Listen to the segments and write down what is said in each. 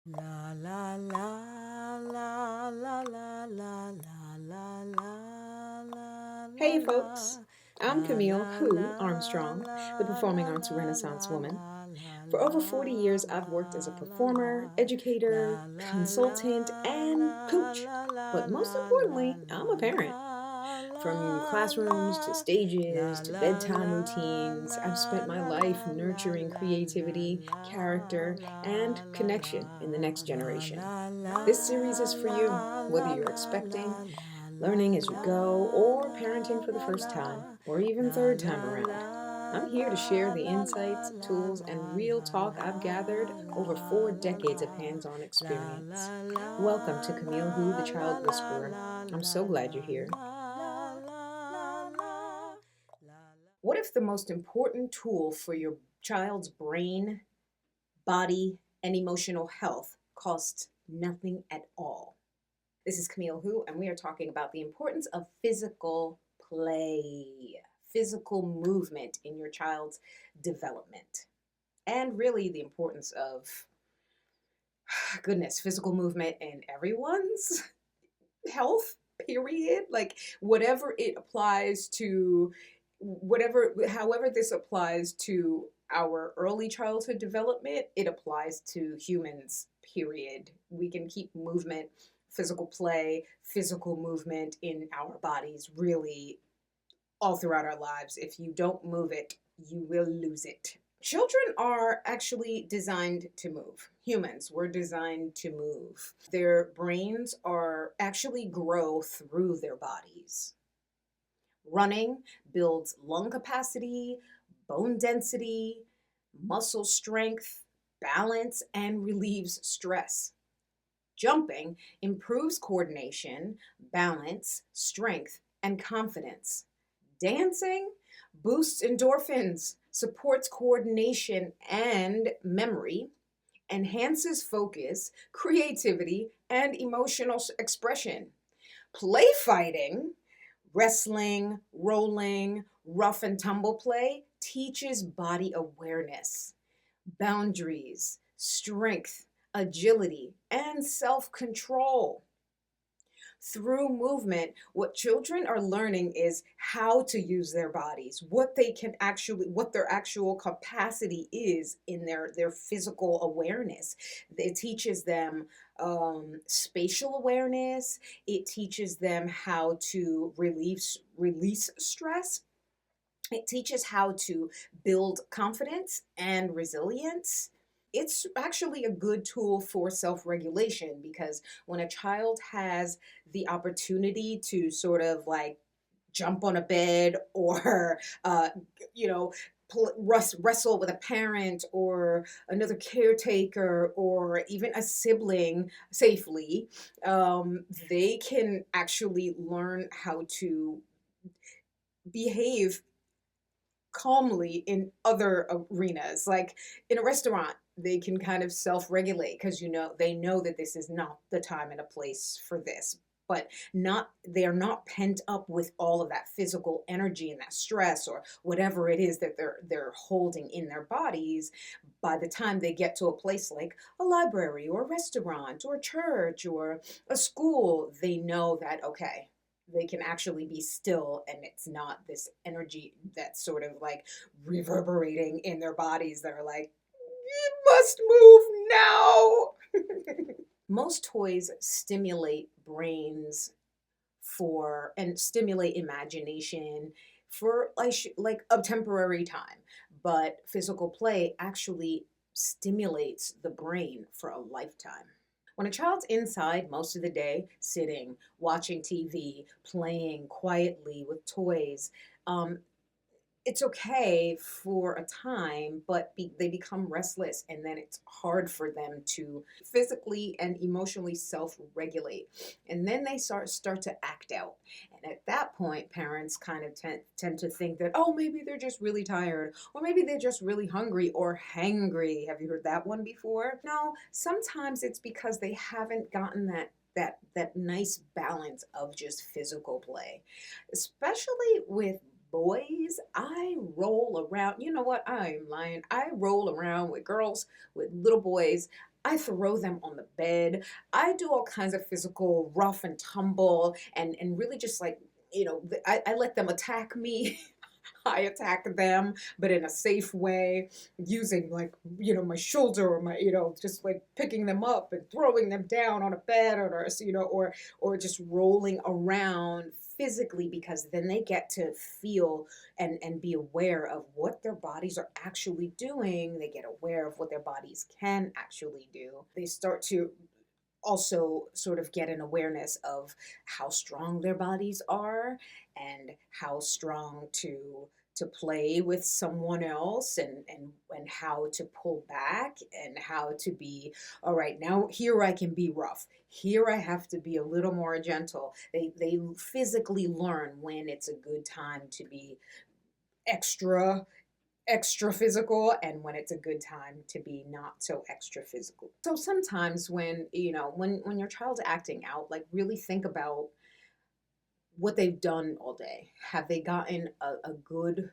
La la la la la la la la la la la Hey folks, la I'm la Camille la Who la Armstrong, the la Performing la Arts la Renaissance la woman. la la For over 40 years, I've worked as a la performer, educator, la consultant, and coach. But most importantly, I'm a parent. From classrooms to stages to bedtime routines, I've spent my life nurturing creativity, character, and connection in the next generation. This series is for you, whether you're expecting, learning as you go, or parenting for the first time, or even third time around. I'm here to share the insights, tools, and real talk I've gathered over 4 decades of hands on experience. Welcome to Camille Who, the Child Whisperer. I'm so glad you're here. What if the most important tool for your child's brain, body, and emotional health costs nothing at all? This is Camille Who, and we are talking about the importance of physical play, physical movement in your child's development, and really the importance of, goodness, physical movement in everyone's health, period. Like, whatever it applies to, however, this applies to our early childhood development, it applies to humans, period. We can keep movement, physical play, physical movement in our bodies really all throughout our lives. If you don't move it, you will lose it. Children are actually designed to move. Humans were designed to move. Their brains are actually grow through their bodies. Running builds lung capacity, bone density, muscle strength, balance, and relieves stress. Jumping improves coordination, balance, strength, and confidence. Dancing boosts endorphins, supports coordination and memory, enhances focus, creativity, and emotional expression. Play fighting, wrestling, rolling, rough and tumble play teaches body awareness, boundaries, strength, agility, and self control. Through movement, what children are learning is how to use their bodies, what they can actually, what their actual capacity is in their physical awareness. It teaches them spatial awareness. It teaches them how to release stress. It teaches how to build confidence and resilience. It's actually a good tool for self regulation because when a child has the opportunity to sort of like jump on a bed or, you know, wrestle with a parent or another caretaker or even a sibling safely, they can actually learn how to behave calmly in other arenas. Like in a restaurant, they can kind of self-regulate because they know that this is not the time and a place for this. But not they're not pent up with all of that physical energy and that stress or whatever it is that they're holding in their bodies. By the time they get to a place like a library or a restaurant or a church or a school, they know that okay, they can actually be still and it's not this energy that's sort of like reverberating in their bodies that are like, you must move now. Most toys stimulate brains for and stimulate imagination for like a temporary time, but physical play actually stimulates the brain for a lifetime. When a child's inside most of the day, sitting, watching TV, playing quietly with toys, um, it's okay for a time, but they become restless, and then it's hard for them to physically and emotionally self-regulate, and then they start to act out. And at that point, parents kind of tend to think that, oh, maybe they're just really tired, or maybe they're just really hungry or hangry. Have you heard that one before? No, sometimes it's because they haven't gotten that nice balance of just physical play, especially with boys. I roll around. You know what? I am lying. I roll around with girls, with little boys. I throw them on the bed. I do all kinds of physical rough and tumble and really just like, I let them attack me. I attack them, but in a safe way, using like, my shoulder or my, just like picking them up and throwing them down on a bed or just rolling around physically, because then they get to feel and be aware of what their bodies are actually doing. They get aware of what their bodies can actually do. They start to also sort of get an awareness of how strong their bodies are and how strong to play with someone else and how to pull back and how to be, all right, now here I can be rough, here I have to be a little more gentle. They physically learn when it's a good time to be extra physical and when it's a good time to be not so extra physical. So sometimes when your child's acting out, like really think about what they've done all day. Have they gotten a good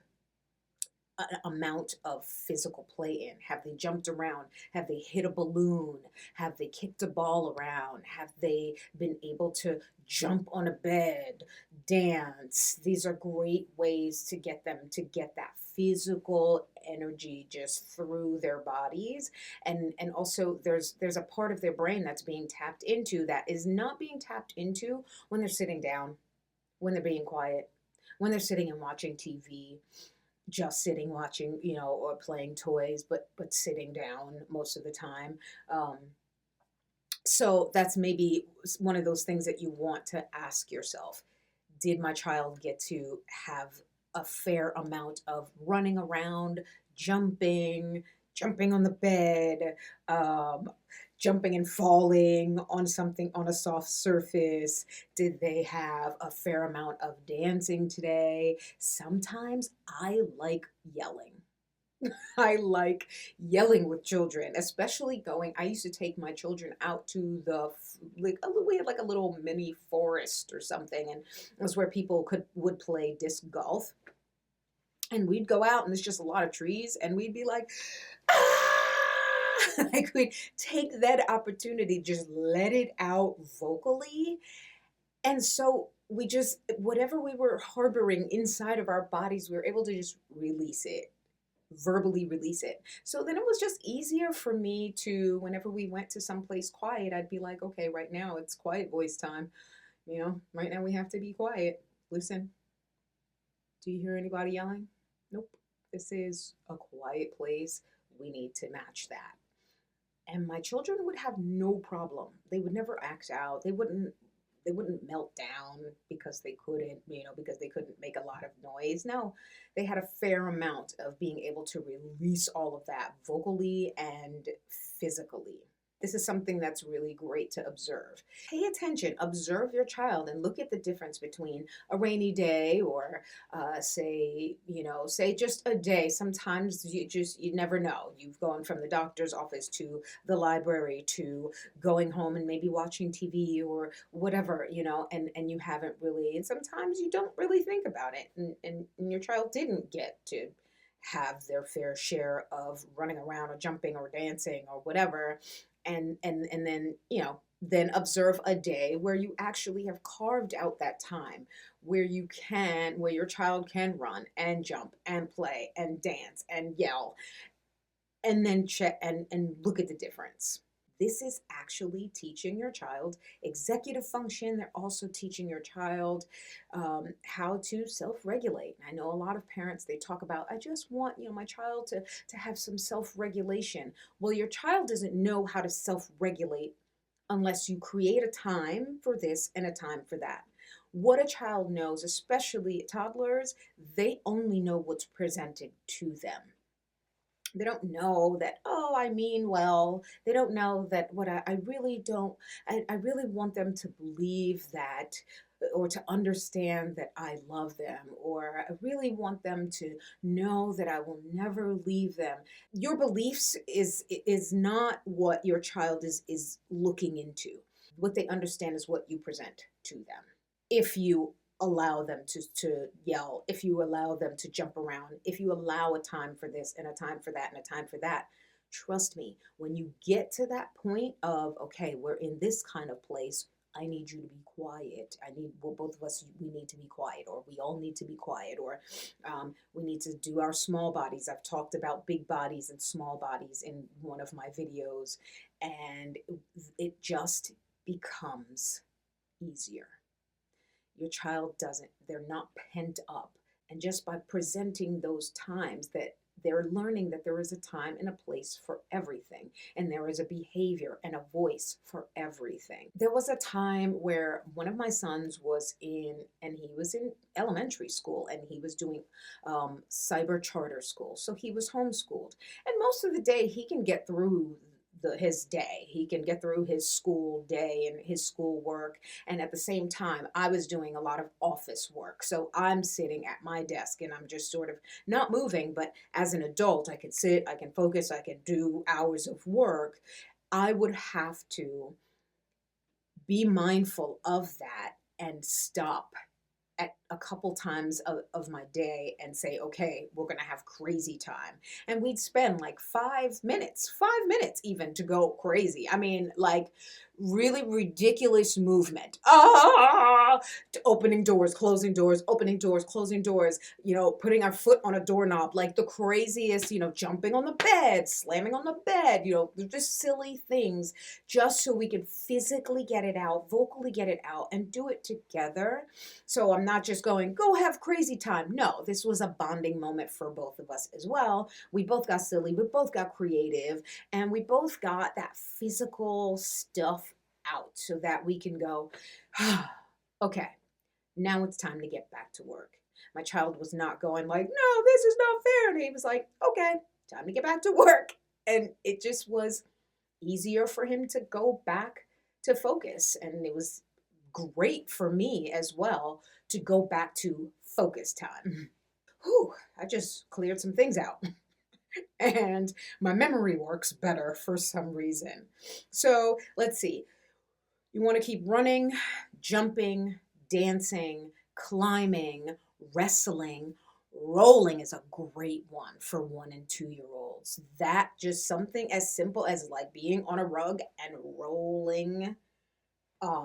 amount of physical play in? Have they jumped around? Have they hit a balloon? Have they kicked a ball around? Have they been able to jump on a bed, dance? These are great ways to get them to get that physical energy just through their bodies. And also there's a part of their brain that's being tapped into that is not being tapped into when they're sitting down, when they're being quiet, when they're sitting and watching TV, just sitting watching, or playing toys, but sitting down most of the time. um, so that's maybe one of those things that you want to ask yourself. Did my child get to have a fair amount of running around, jumping, jumping on the bed, um, jumping and falling on something on a soft surface? Did they have a fair amount of dancing today? Sometimes I like yelling. I like yelling with children, especially I used to take my children out to we had like a little mini forest or something, and it was where people would play disc golf. And we'd go out and there's just a lot of trees and we'd be like, ah! Like we'd take that opportunity, just let it out vocally. And so we just, whatever we were harboring inside of our bodies, we were able to just release it, verbally release it. So then it was just easier for me to, whenever we went to someplace quiet, I'd be like, okay, right now it's quiet voice time. Right now we have to be quiet. Listen, do you hear anybody yelling? Nope. This is a quiet place. We need to match that. And my children would have no problem. They would never act out. They wouldn't melt down because they couldn't make a lot of noise. No, they had a fair amount of being able to release all of that vocally and physically. This is something that's really great to observe. Pay attention, observe your child, and look at the difference between a rainy day or say just a day. Sometimes you never know. You've gone from the doctor's office to the library to going home and maybe watching TV or whatever, and you haven't really, and sometimes you don't really think about it, and your child didn't get to have their fair share of running around or jumping or dancing or whatever. And then then observe a day where you actually have carved out that time where your child can run and jump and play and dance and yell, and then check and look at the difference. This is actually teaching your child executive function. They're also teaching your child how to self-regulate. I know a lot of parents, they talk about, I just want my child to have some self-regulation. Well, your child doesn't know how to self-regulate unless you create a time for this and a time for that. What a child knows, especially toddlers, they only know what's presented to them. They don't know that, oh, I mean well. They don't know that what I really don't, I really want them to believe that, or to understand that I love them, or I really want them to know that I will never leave them. Your beliefs is not what your child is looking into. What they understand is what you present to them. If you allow them to yell, if you allow them to jump around, if you allow a time for this and a time for that and a time for that, Trust me, when you get to that point of, okay, we're in this kind of place, I need you to be quiet. Well, both of us, we need to be quiet, or we all need to be quiet, or we need to do our small bodies. I've talked about big bodies and small bodies in one of my videos, and it just becomes easier. Your child doesn't, they're not pent up. And just by presenting those times, that they're learning that there is a time and a place for everything, and there is a behavior and a voice for everything. There was a time where one of my sons was in, and he was in elementary school, and he was doing cyber charter school. So he was homeschooled. And most of the day, he can get through his day. He can get through his school day and his school work. And at the same time, I was doing a lot of office work. So I'm sitting at my desk and I'm just sort of not moving, but as an adult, I can sit, I can focus, I can do hours of work. I would have to be mindful of that and stop at a couple times of my day and say, okay, we're going to have crazy time. And we'd spend like 5 minutes, 5 minutes even, to go crazy. I mean, like really ridiculous movement. Opening doors, closing doors, opening doors, closing doors, putting our foot on a doorknob, like the craziest, jumping on the bed, slamming on the bed, just silly things, just so we could physically get it out, vocally get it out, and do it together. So I'm not just going, go have crazy time. No, this was a bonding moment for both of us as well. We both got silly, we both got creative, and we both got that physical stuff out so that we can go, okay, now it's time to get back to work. My child was not going like, no, this is not fair. And he was like, okay, time to get back to work. And it just was easier for him to go back to focus. And it was great for me as well to go back to focus time. Whew, I just cleared some things out. And my memory works better for some reason. So let's see. You want to keep running, jumping, dancing, climbing, wrestling. Rolling is a great one for 1 and 2-year-olds. That just something as simple as like being on a rug and rolling.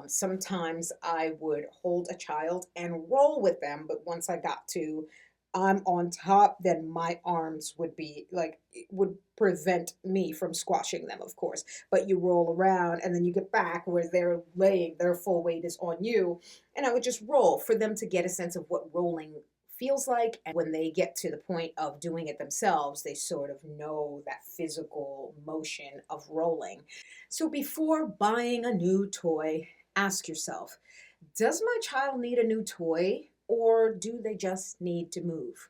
Sometimes I would hold a child and roll with them, but once I got to I'm on top, then my arms would be like, it would prevent me from squashing them, of course. But you roll around and then you get back where they're laying, their full weight is on you. And I would just roll for them to get a sense of what rolling feels like. And when they get to the point of doing it themselves, they sort of know that physical motion of rolling. So before buying a new toy, ask yourself, does my child need a new toy, or do they just need to move?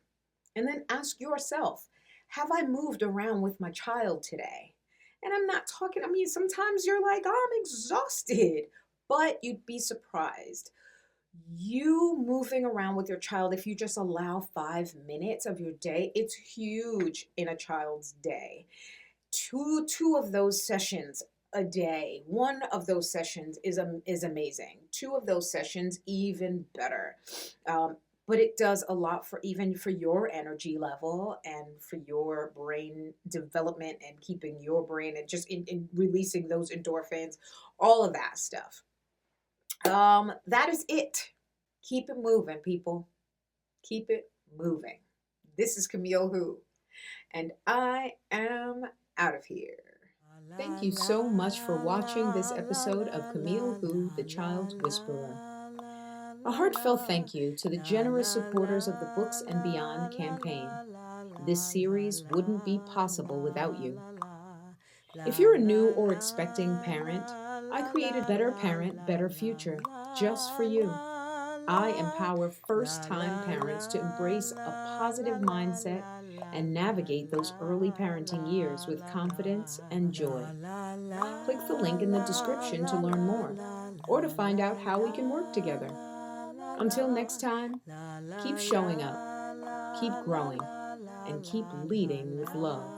And then ask yourself, have I moved around with my child today? And I'm not talking, sometimes you're like, oh, I'm exhausted, but you'd be surprised. You moving around with your child, if you just allow 5 minutes of your day, it's huge in a child's day. Two of those sessions a day, one of those sessions is amazing. Two of those sessions, even better. But it does a lot for even for your energy level and for your brain development and keeping your brain and just in releasing those endorphins, all of that stuff. That is it. Keep it moving, people. Keep it moving. This is Camille Who, and I am out of here. Thank you so much for watching this episode of Camille Who, the Child's Whisperer. A heartfelt thank you to the generous supporters of the Books and Beyond campaign. This series wouldn't be possible without you. If you're a new or expecting parent, I created Better Parent, Better Future just for you. I empower first-time parents to embrace a positive mindset and navigate those early parenting years with confidence and joy. Click the link in the description to learn more or to find out how we can work together. Until next time, keep showing up, keep growing, and keep leading with love.